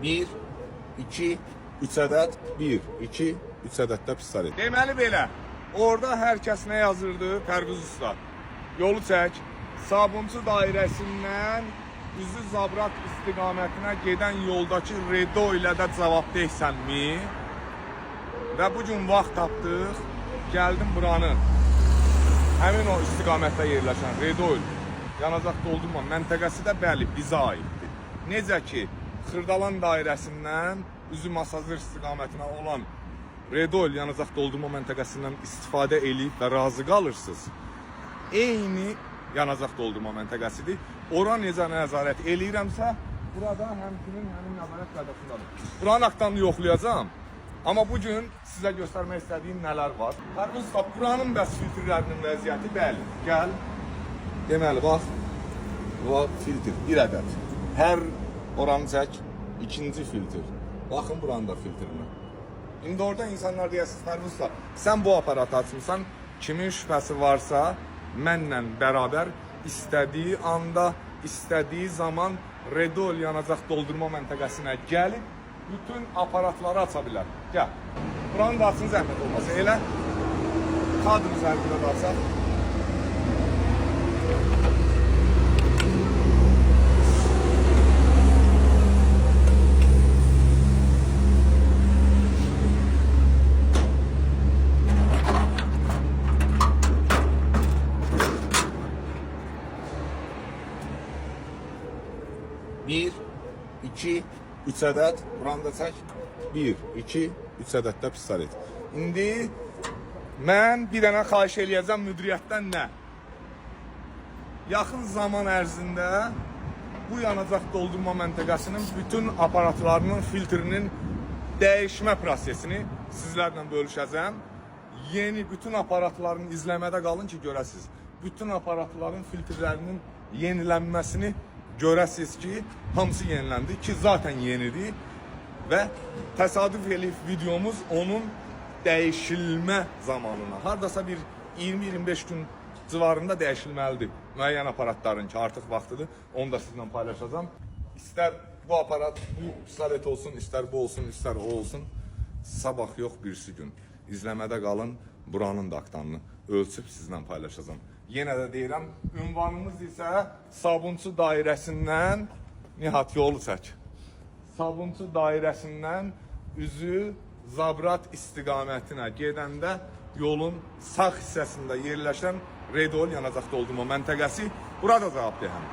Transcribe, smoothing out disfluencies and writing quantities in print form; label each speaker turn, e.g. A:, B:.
A: 1, 2, 3 ədəd, 1, 2, 3 ədəd də pistolet. Deməli belə, orada hər kəs nə yazırdı? Pərviz usta, yolu çək, Sabunçu dairəsindən üzü Zabrat istiqamətinə gedən yoldakı Redo ilə də cavabdehsənmi? Və bugün vaxt tapdıq, gəldim buranın, həmin o istiqamətdə yerləşən Redo yanacaq doldurma məntəqəsi də bəli bizə aiddir. Necə ki, Xırdalan dairəsindən üzü Masazır istiqamətinə olan Redol yanacaq doldurma məntəqəsindən istifadə edib və razı qalırsınız. Eyni yanacaq doldurma məntəqəsidir. Ora necə nəzarət eləyirəmsə, burada həmçinin həmin nəzarət qədəsindadır. Buranın aktlarını yoxlayacağım. Amma bugün sizə göstərmək istədiyim nələr var. Pərviz usta, buranın bəs filtrlərinin vəziyyəti bəli. Gəl. Deməli, bax. Bu filtr, bir ədəd. Hər oranı çək, ikinci filtr. Baxın buranın da filtrinə. İndi orada insanlar deyəsiniz, Pərviz usta, sən bu aparatı açmısan, kimin şübhəsi varsa, mənlə bərabər istədiyi anda, istədiyi zaman Redol yanacaq doldurma məntəqəsinə gəlib, bütün aparatları aça bilər. Gəl. Buranın da açın zəhmət olmasa. Elə kadr üzərində də açaq. Bir, 2, 3 ədəd, buranı da çək. 1, 2, 3 ədəd də pistolet. İndi mən bir dənə xahiş eləyəcəm müdiriyyətdən nə? Yaxın zaman ərzində bu yanacaq doldurma məntəqəsinin bütün aparatlarının filtrinin dəyişmə prosesini sizlərlə bölüşəcəm. Yeni bütün aparatların izləmədə qalın ki, görəsiniz. Bütün aparatların filtrlərinin yenilənməsini görəsiniz ki, hamısı yeniləndi ki, zaten yenidir və təsadüf eləyib videomuz onun dəyişilmə zamanına. Hardasa bir 20-25 gün civarında dəyişilməlidir müəyyən aparatların ki, artıq vaxtıdır. Onu da sizinlə paylaşacağım. İstər bu aparat, bu pistolet olsun, istər bu olsun, istər o olsun. Sabah yox, birisi gün. İzləmədə qalın, buranın da aktanını ölçüb sizinlə paylaşacağım. Yenə də deyirəm, ünvanımız isə Sabunçu dairəsindən Nihat yolu çək. Sabunçu dairəsindən üzü Zabrat istiqamətinə gedəndə yolun sağ hissəsində yerləşən Redol yanacaq doldurma məntəqəsi burada cavabdehəm.